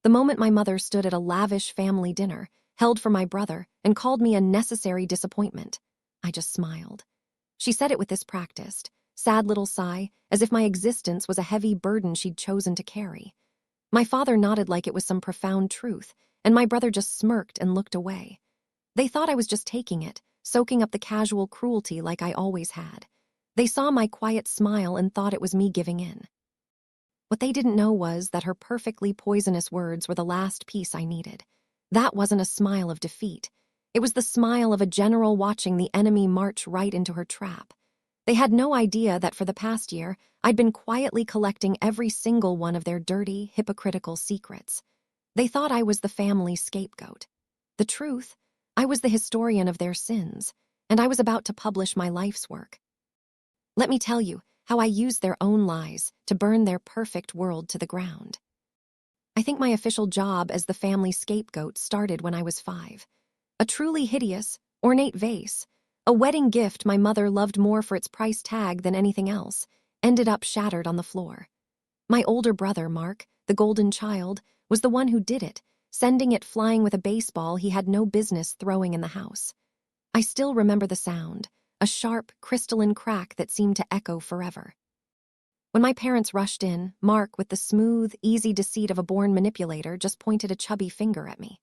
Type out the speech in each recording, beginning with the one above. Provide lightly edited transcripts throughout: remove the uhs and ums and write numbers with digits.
The moment my mother stood at a lavish family dinner, held for my brother, and called me a necessary disappointment, I just smiled. She said it with this practiced, sad little sigh, as if my existence was a heavy burden she'd chosen to carry. My father nodded like it was some profound truth, and my brother just smirked and looked away. They thought I was just taking it, soaking up the casual cruelty like I always had. They saw my quiet smile and thought it was me giving in. What they didn't know was that her perfectly poisonous words were the last piece I needed. That wasn't a smile of defeat. It was the smile of a general watching the enemy march right into her trap. They had no idea that for the past year, I'd been quietly collecting every single one of their dirty, hypocritical secrets. They thought I was the family scapegoat. The truth, I was the historian of their sins, and I was about to publish my life's work. Let me tell you how I used their own lies to burn their perfect world to the ground. I think my official job as the family scapegoat started when I was 5. A truly hideous, ornate vase, a wedding gift my mother loved more for its price tag than anything else, ended up shattered on the floor. My older brother, Mark, the golden child, was the one who did it, sending it flying with a baseball he had no business throwing in the house. I still remember the sound, a sharp, crystalline crack that seemed to echo forever. When my parents rushed in, Mark, with the smooth, easy deceit of a born manipulator, just pointed a chubby finger at me.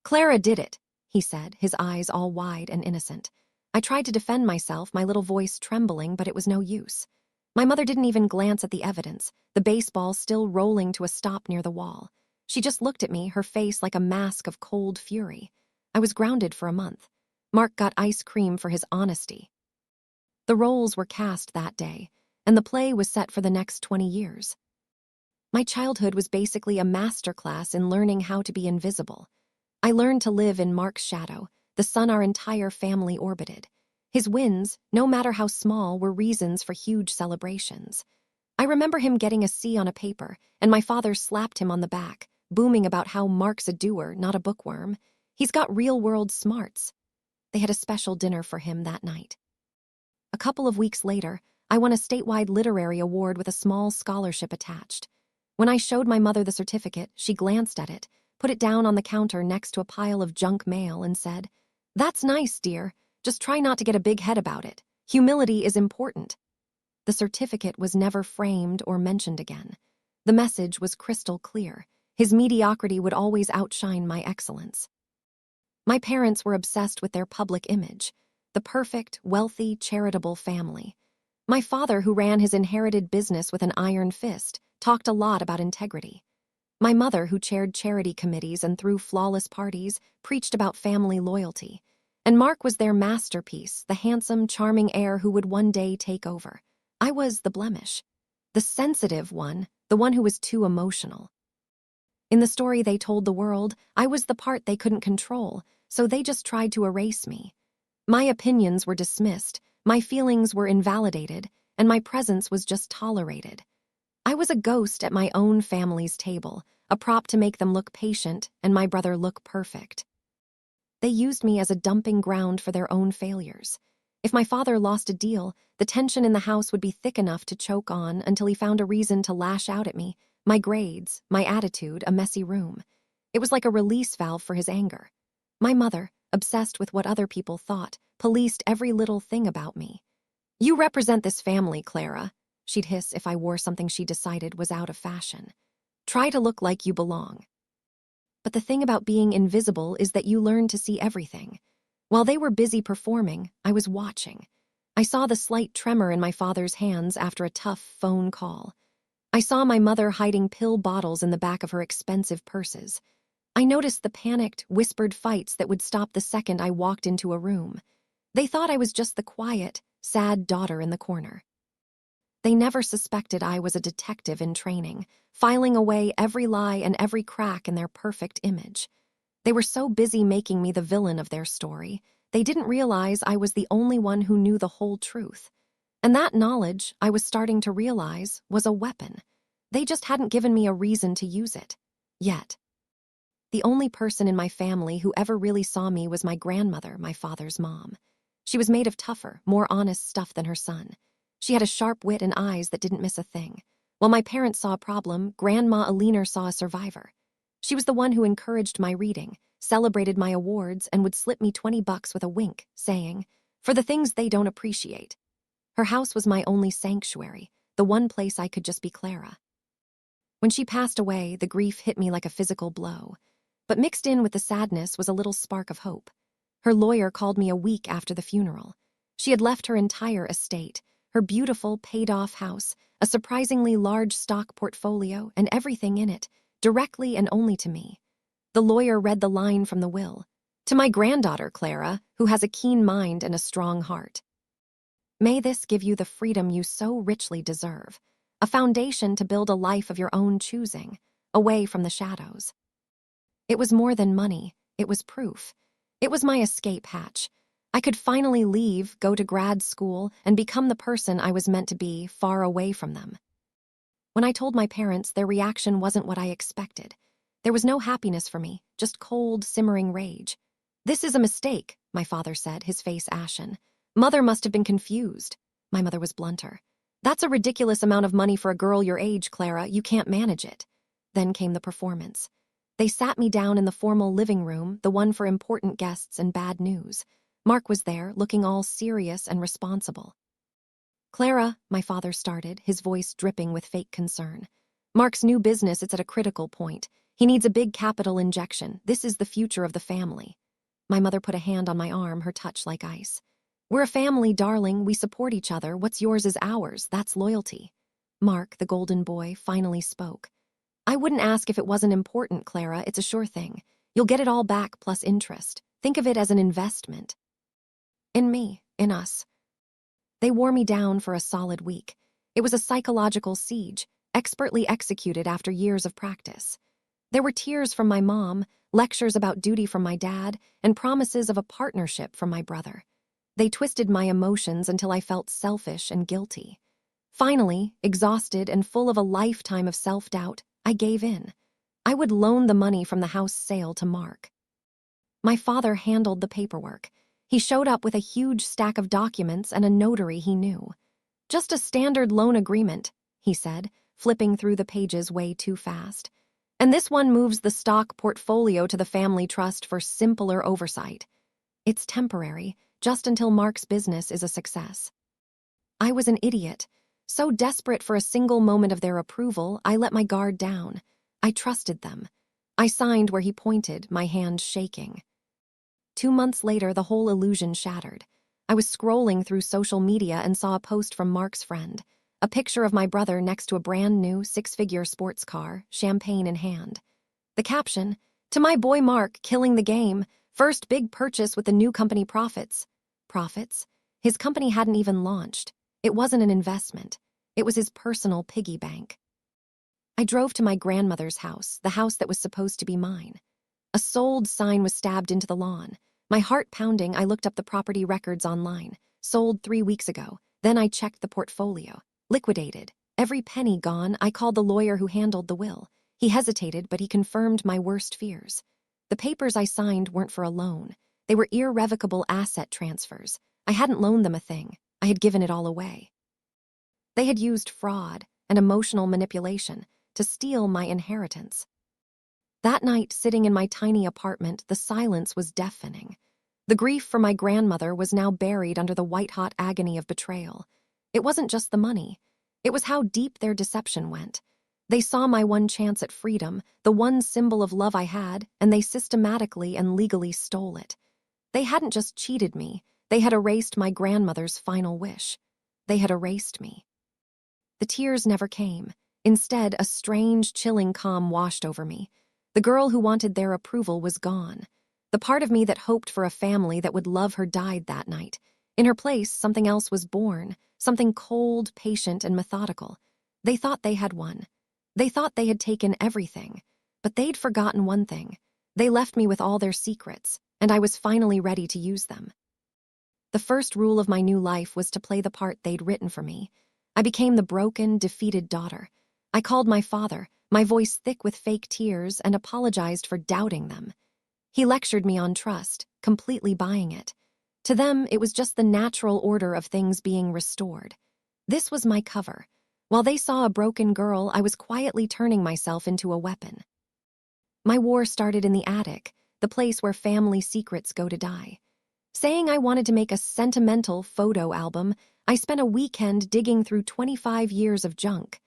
"Clara did it," he said, his eyes all wide and innocent. I tried to defend myself, my little voice trembling, but it was no use. My mother didn't even glance at the evidence, the baseball still rolling to a stop near the wall. She just looked at me, her face like a mask of cold fury. I was grounded for a month. Mark got ice cream for his honesty. The roles were cast that day, and the play was set for the next 20 years. My childhood was basically a masterclass in learning how to be invisible. I learned to live in Mark's shadow, the sun our entire family orbited. His wins, no matter how small, were reasons for huge celebrations. I remember him getting a C on a paper, and my father slapped him on the back, booming about how Mark's a doer, not a bookworm. He's got real-world smarts. They had a special dinner for him that night. A couple of weeks later, I won a statewide literary award with a small scholarship attached. When I showed my mother the certificate, she glanced at it, put it down on the counter next to a pile of junk mail, and said, "That's nice, dear. Just try not to get a big head about it. Humility is important." The certificate was never framed or mentioned again. The message was crystal clear. His mediocrity would always outshine my excellence. My parents were obsessed with their public image, the perfect, wealthy, charitable family. My father, who ran his inherited business with an iron fist, talked a lot about integrity. My mother, who chaired charity committees and threw flawless parties, preached about family loyalty. And Mark was their masterpiece, the handsome, charming heir who would one day take over. I was the blemish, the sensitive one, the one who was too emotional. In the story they told the world, I was the part they couldn't control, so they just tried to erase me. My opinions were dismissed, my feelings were invalidated, and my presence was just tolerated. I was a ghost at my own family's table, a prop to make them look patient and my brother look perfect. They used me as a dumping ground for their own failures. If my father lost a deal, the tension in the house would be thick enough to choke on until he found a reason to lash out at me, my grades, my attitude, a messy room. It was like a release valve for his anger. My mother, obsessed with what other people thought, policed every little thing about me. "You represent this family, Clara," she'd hiss if I wore something she decided was out of fashion. "Try to look like you belong." But the thing about being invisible is that you learn to see everything. While they were busy performing, I was watching. I saw the slight tremor in my father's hands after a tough phone call. I saw my mother hiding pill bottles in the back of her expensive purses. I noticed the panicked, whispered fights that would stop the second I walked into a room. They thought I was just the quiet, sad daughter in the corner. They never suspected I was a detective in training, filing away every lie and every crack in their perfect image. They were so busy making me the villain of their story, they didn't realize I was the only one who knew the whole truth. And that knowledge, I was starting to realize, was a weapon. They just hadn't given me a reason to use it. Yet. The only person in my family who ever really saw me was my grandmother, my father's mom. She was made of tougher, more honest stuff than her son. She had a sharp wit and eyes that didn't miss a thing. While my parents saw a problem, Grandma Alina saw a survivor. She was the one who encouraged my reading, celebrated my awards, and would slip me $20 with a wink, saying, "For the things they don't appreciate." Her house was my only sanctuary, the one place I could just be Clara. When she passed away, the grief hit me like a physical blow. But mixed in with the sadness was a little spark of hope. Her lawyer called me a week after the funeral. She had left her entire estate, her beautiful, paid-off house, a surprisingly large stock portfolio, and everything in it, directly and only to me. The lawyer read the line from the will. "To my granddaughter, Clara, who has a keen mind and a strong heart. May this give you the freedom you so richly deserve, a foundation to build a life of your own choosing, away from the shadows." It was more than money, it was proof. It was my escape hatch. I could finally leave, go to grad school, and become the person I was meant to be, far away from them. When I told my parents, their reaction wasn't what I expected. There was no happiness for me, just cold, simmering rage. "This is a mistake," my father said, his face ashen. "Mother must have been confused." My mother was blunter. "That's a ridiculous amount of money for a girl your age, Clara. You can't manage it." Then came the performance. They sat me down in the formal living room, the one for important guests and bad news. Mark was there, looking all serious and responsible. "Clara," my father started, his voice dripping with fake concern. "Mark's new business, it's at a critical point. He needs a big capital injection. This is the future of the family." My mother put a hand on my arm, her touch like ice. "We're a family, darling. We support each other. What's yours is ours. That's loyalty." Mark, the golden boy, finally spoke. "I wouldn't ask if it wasn't important, Clara. It's a sure thing. You'll get it all back plus interest. Think of it as an investment. In me, in us." They wore me down for a solid week. It was a psychological siege, expertly executed after years of practice. There were tears from my mom, lectures about duty from my dad, and promises of a partnership from my brother. They twisted my emotions until I felt selfish and guilty. Finally, exhausted and full of a lifetime of self-doubt, I gave in. I would loan the money from the house sale to Mark. My father handled the paperwork. He showed up with a huge stack of documents and a notary he knew. "Just a standard loan agreement," he said, flipping through the pages way too fast. "And this one moves the stock portfolio to the family trust for simpler oversight. It's temporary, just until Mark's business is a success." I was an idiot. So desperate for a single moment of their approval, I let my guard down. I trusted them. I signed where he pointed, my hand shaking. 2 months later, the whole illusion shattered. I was scrolling through social media and saw a post from Mark's friend, a picture of my brother next to a brand new 6-figure sports car, champagne in hand. The caption, "To my boy Mark, killing the game, first big purchase with the new company profits." Profits? His company hadn't even launched. It wasn't an investment. It was his personal piggy bank. I drove to my grandmother's house, the house that was supposed to be mine. A sold sign was stabbed into the lawn. My heart pounding, I looked up the property records online. Sold 3 weeks ago. Then I checked the portfolio. Liquidated. Every penny gone. I called the lawyer who handled the will. He hesitated, but he confirmed my worst fears. The papers I signed weren't for a loan. They were irrevocable asset transfers. I hadn't loaned them a thing. I had given it all away. They had used fraud and emotional manipulation to steal my inheritance. That night, sitting in my tiny apartment, the silence was deafening. The grief for my grandmother was now buried under the white-hot agony of betrayal. It wasn't just the money. It was how deep their deception went. They saw my one chance at freedom, the one symbol of love I had, and they systematically and legally stole it. They hadn't just cheated me. They had erased my grandmother's final wish. They had erased me. The tears never came. Instead, a strange, chilling calm washed over me. The girl who wanted their approval was gone. The part of me that hoped for a family that would love her died that night. In her place, something else was born, something cold, patient, and methodical. They thought they had won. They thought they had taken everything. But they'd forgotten one thing. They left me with all their secrets, and I was finally ready to use them. The first rule of my new life was to play the part they'd written for me. I became the broken, defeated daughter. I called my father, my voice thick with fake tears, and apologized for doubting them. He lectured me on trust, completely buying it. To them, it was just the natural order of things being restored. This was my cover. While they saw a broken girl, I was quietly turning myself into a weapon. My war started in the attic, the place where family secrets go to die. Saying I wanted to make a sentimental photo album, I spent a weekend digging through 25 years of junk.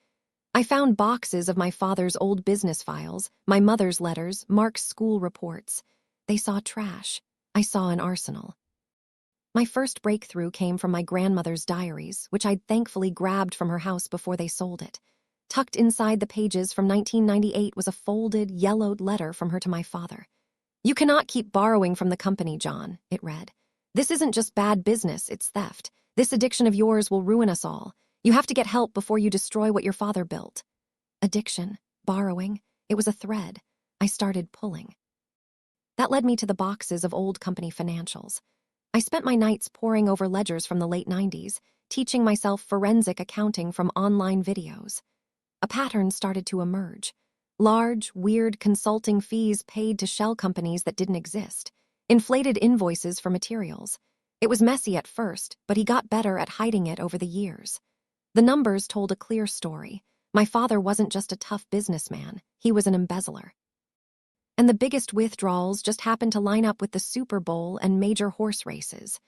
I found boxes of my father's old business files, my mother's letters, Mark's school reports. They saw trash. I saw an arsenal. My first breakthrough came from my grandmother's diaries, which I'd thankfully grabbed from her house before they sold it. Tucked inside the pages from 1998 was a folded, yellowed letter from her to my father. "You cannot keep borrowing from the company, John," it read. "This isn't just bad business, it's theft. This addiction of yours will ruin us all. You have to get help before you destroy what your father built." Addiction, borrowing, it was a thread. I started pulling. That led me to the boxes of old company financials. I spent my nights poring over ledgers from the late 90s, teaching myself forensic accounting from online videos. A pattern started to emerge. Large, weird consulting fees paid to shell companies that didn't exist. Inflated invoices for materials. It was messy at first, but he got better at hiding it over the years. The numbers told a clear story. My father wasn't just a tough businessman, he was an embezzler. And the biggest withdrawals just happened to line up with the Super Bowl and major horse races.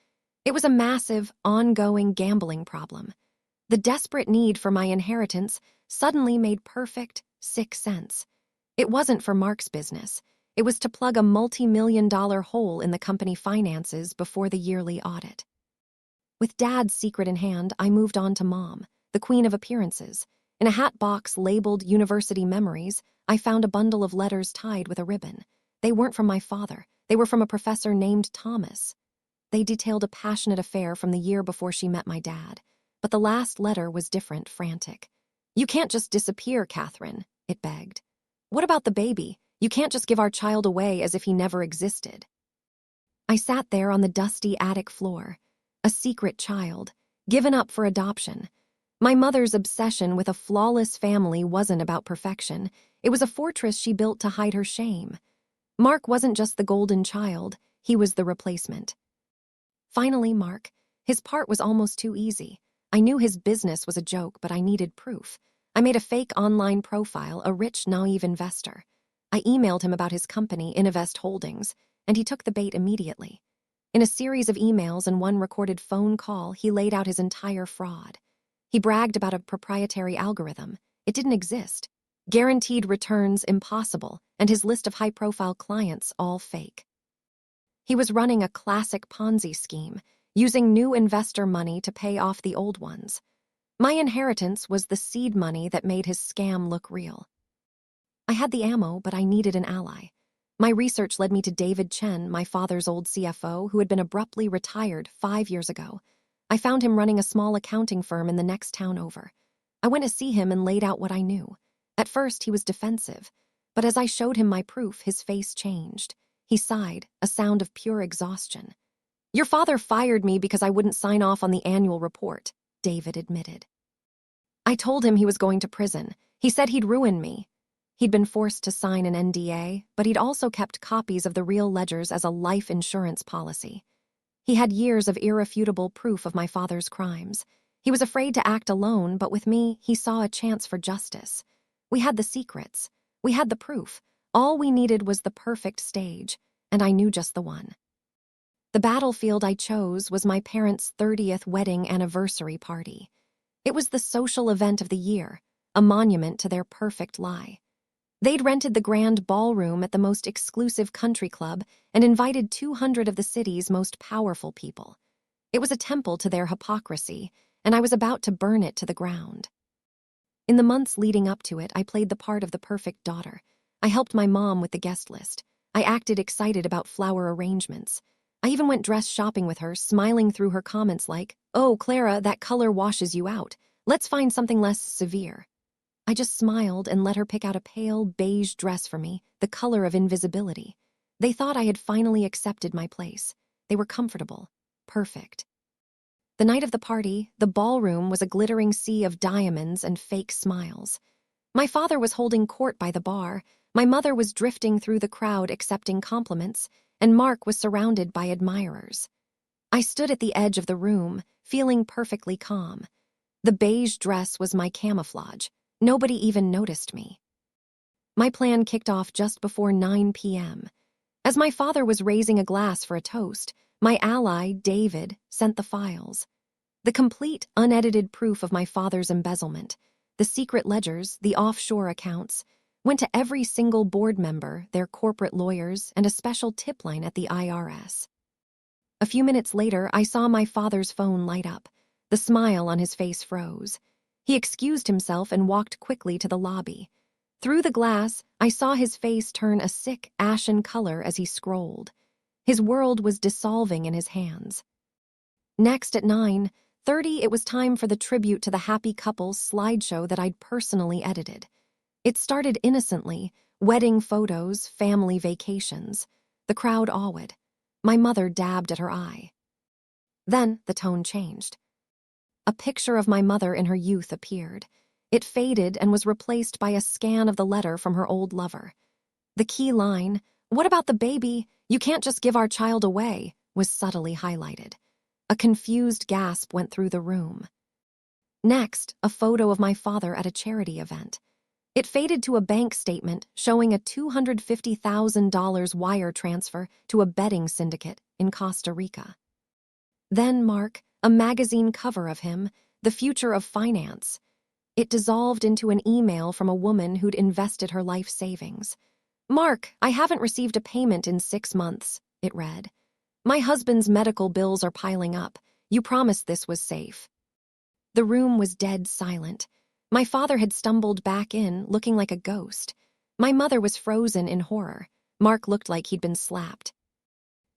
It was a massive, ongoing gambling problem. The desperate need for my inheritance suddenly made perfect, sick sense. It wasn't for Mark's business. It was to plug a multi-million-dollar hole in the company finances before the yearly audit. With Dad's secret in hand, I moved on to Mom, the queen of appearances. In a hat box labeled University Memories, I found a bundle of letters tied with a ribbon. They weren't from my father. They were from a professor named Thomas. They detailed a passionate affair from the year before she met my dad. But the last letter was different, frantic. "You can't just disappear, Catherine," it begged. "What about the baby? You can't just give our child away as if he never existed." I sat there on the dusty attic floor, a secret child, given up for adoption. My mother's obsession with a flawless family wasn't about perfection. It was a fortress she built to hide her shame. Mark wasn't just the golden child, he was the replacement. Finally, Mark. His part was almost too easy. I knew his business was a joke, but I needed proof. I made a fake online profile, a rich, naive investor. I emailed him about his company, Innovest Holdings, and he took the bait immediately. In a series of emails and one recorded phone call, he laid out his entire fraud. He bragged about a proprietary algorithm. It didn't exist. Guaranteed returns impossible, and his list of high-profile clients all fake. He was running a classic Ponzi scheme, using new investor money to pay off the old ones. My inheritance was the seed money that made his scam look real. I had the ammo, but I needed an ally. My research led me to David Chen, my father's old CFO, who had been abruptly retired 5 years ago. I found him running a small accounting firm in the next town over. I went to see him and laid out what I knew. At first, he was defensive, but as I showed him my proof, his face changed. He sighed, a sound of pure exhaustion. "Your father fired me because I wouldn't sign off on the annual report," David admitted. "I told him he was going to prison. He said he'd ruin me." He'd been forced to sign an NDA, but he'd also kept copies of the real ledgers as a life insurance policy. He had years of irrefutable proof of my father's crimes. He was afraid to act alone, but with me, he saw a chance for justice. We had the secrets. We had the proof. All we needed was the perfect stage, and I knew just the one. The battlefield I chose was my parents' 30th wedding anniversary party. It was the social event of the year, a monument to their perfect lie. They'd rented the grand ballroom at the most exclusive country club and invited 200 of the city's most powerful people. It was a temple to their hypocrisy, and I was about to burn it to the ground. In the months leading up to it, I played the part of the perfect daughter. I helped my mom with the guest list. I acted excited about flower arrangements. I even went dress shopping with her, smiling through her comments like, "Oh, Clara, that color washes you out. Let's find something less severe." I just smiled and let her pick out a pale beige dress for me, the color of invisibility. They thought I had finally accepted my place. They were comfortable. Perfect. The night of the party, the ballroom was a glittering sea of diamonds and fake smiles. My father was holding court by the bar, my mother was drifting through the crowd accepting compliments, and Mark was surrounded by admirers. I stood at the edge of the room, feeling perfectly calm. The beige dress was my camouflage. Nobody even noticed me. My plan kicked off just before 9 p.m. As my father was raising a glass for a toast, my ally, David, sent the files. The complete, unedited proof of my father's embezzlement, the secret ledgers, the offshore accounts, went to every single board member, their corporate lawyers, and a special tip line at the IRS. A few minutes later, I saw my father's phone light up. The smile on his face froze. He excused himself and walked quickly to the lobby. Through the glass, I saw his face turn a sick, ashen color as he scrolled. His world was dissolving in his hands. Next, at 9:30, it was time for the tribute to the happy couples slideshow that I'd personally edited. It started innocently, wedding photos, family vacations. The crowd awed. My mother dabbed at her eye. Then the tone changed. A picture of my mother in her youth appeared. It faded and was replaced by a scan of the letter from her old lover. The key line, "What about the baby? You can't just give our child away," was subtly highlighted. A confused gasp went through the room. Next, a photo of my father at a charity event. It faded to a bank statement showing a $250,000 wire transfer to a betting syndicate in Costa Rica. Then, Mark, a magazine cover of him, the future of finance. It dissolved into an email from a woman who'd invested her life savings. "Mark, I haven't received a payment in 6 months," it read. "My husband's medical bills are piling up. You promised this was safe." The room was dead silent. My father had stumbled back in, looking like a ghost. My mother was frozen in horror. Mark looked like he'd been slapped.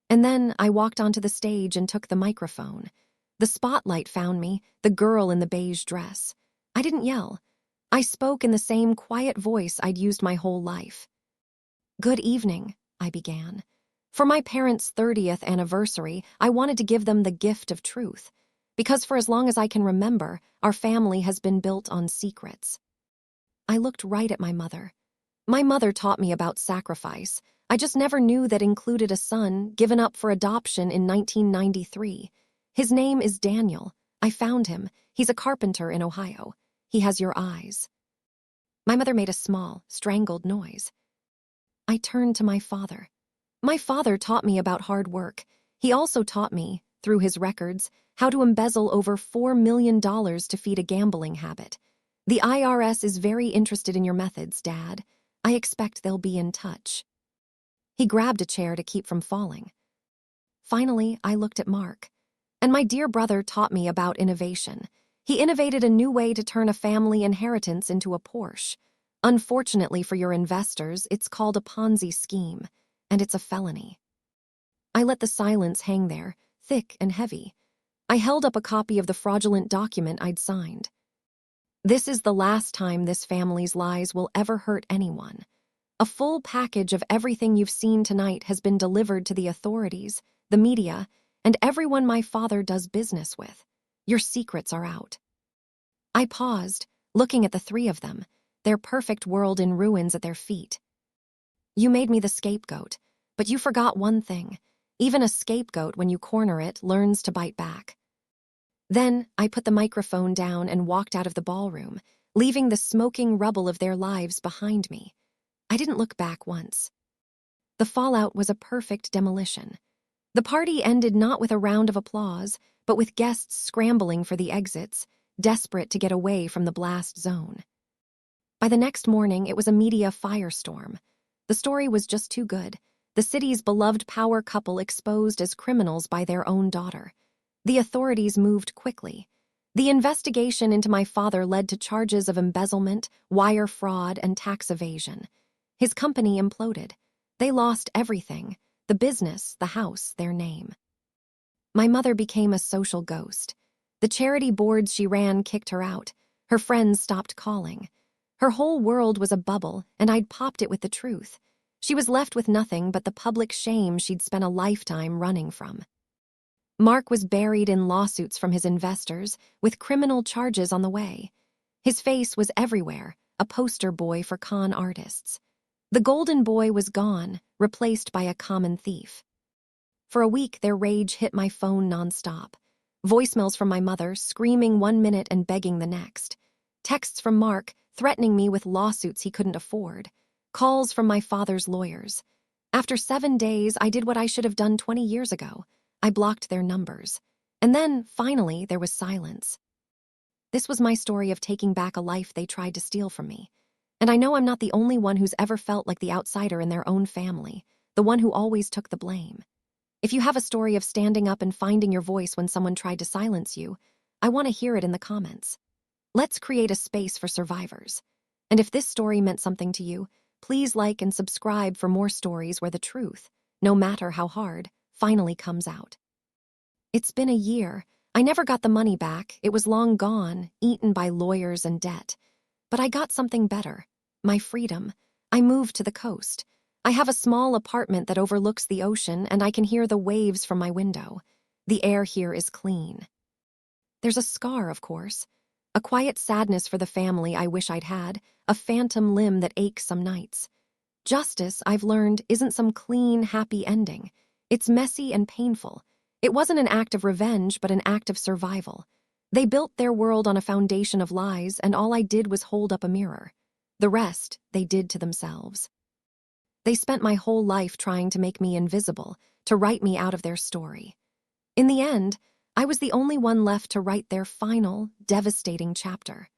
And then I walked onto the stage and took the microphone. The spotlight found me, the girl in the beige dress. I didn't yell. I spoke in the same quiet voice I'd used my whole life. "Good evening," I began. "For my parents' 30th anniversary, I wanted to give them the gift of truth. Because for as long as I can remember, our family has been built on secrets." I looked right at my mother. My mother taught me about sacrifice. I just never knew that included a son given up for adoption in 1993. "His name is Daniel. I found him. He's a carpenter in Ohio. He has your eyes." My mother made a small, strangled noise. I turned to my father. My father taught me about hard work. He also taught me, through his records, how to embezzle over $4 million to feed a gambling habit. "The IRS is very interested in your methods, Dad. I expect they'll be in touch." He grabbed a chair to keep from falling. Finally, I looked at Mark. And my dear brother taught me about innovation. He innovated a new way to turn a family inheritance into a Porsche. Unfortunately for your investors, it's called a Ponzi scheme, and it's a felony. I let the silence hang there, thick and heavy. I held up a copy of the fraudulent document I'd signed. "This is the last time this family's lies will ever hurt anyone. A full package of everything you've seen tonight has been delivered to the authorities, the media, and everyone my father does business with. Your secrets are out." I paused, looking at the three of them, their perfect world in ruins at their feet. "You made me the scapegoat, but you forgot one thing. Even a scapegoat, when you corner it, learns to bite back." Then I put the microphone down and walked out of the ballroom, leaving the smoking rubble of their lives behind me. I didn't look back once. The fallout was a perfect demolition. The party ended not with a round of applause, but with guests scrambling for the exits, desperate to get away from the blast zone. By the next morning, it was a media firestorm. The story was just too good. The city's beloved power couple exposed as criminals by their own daughter. The authorities moved quickly. The investigation into my father led to charges of embezzlement, wire fraud, and tax evasion. His company imploded. They lost everything: the business, the house, their name. My mother became a social ghost. The charity boards she ran kicked her out. Her friends stopped calling. Her whole world was a bubble, and I'd popped it with the truth. She was left with nothing but the public shame she'd spent a lifetime running from. Mark was buried in lawsuits from his investors, with criminal charges on the way. His face was everywhere, a poster boy for con artists. The golden boy was gone, replaced by a common thief. For a week, their rage hit my phone nonstop. Voicemails from my mother, screaming 1 minute and begging the next. Texts from Mark, threatening me with lawsuits he couldn't afford. calls from my father's lawyers. After 7 days, I did what I should have done 20 years ago. I blocked their numbers. And then, finally, there was silence. This was my story of taking back a life they tried to steal from me. And I know I'm not the only one who's ever felt like the outsider in their own family, the one who always took the blame. If you have a story of standing up and finding your voice when someone tried to silence you, I want to hear it in the comments. Let's create a space for survivors. And if this story meant something to you, please like and subscribe for more stories where the truth, no matter how hard, finally comes out. It's been a year. I never got the money back. It was long gone, eaten by lawyers and debt. But I got something better. My freedom. I moved to the coast. I have a small apartment that overlooks the ocean, and I can hear the waves from my window. The air here is clean. There's a scar, of course. A quiet sadness for the family I wish I'd had, a phantom limb that aches some nights. Justice, I've learned, isn't some clean, happy ending. It's messy and painful. It wasn't an act of revenge, but an act of survival. They built their world on a foundation of lies, and all I did was hold up a mirror. The rest, they did to themselves. They spent my whole life trying to make me invisible, to write me out of their story. In the end, I was the only one left to write their final, devastating chapter.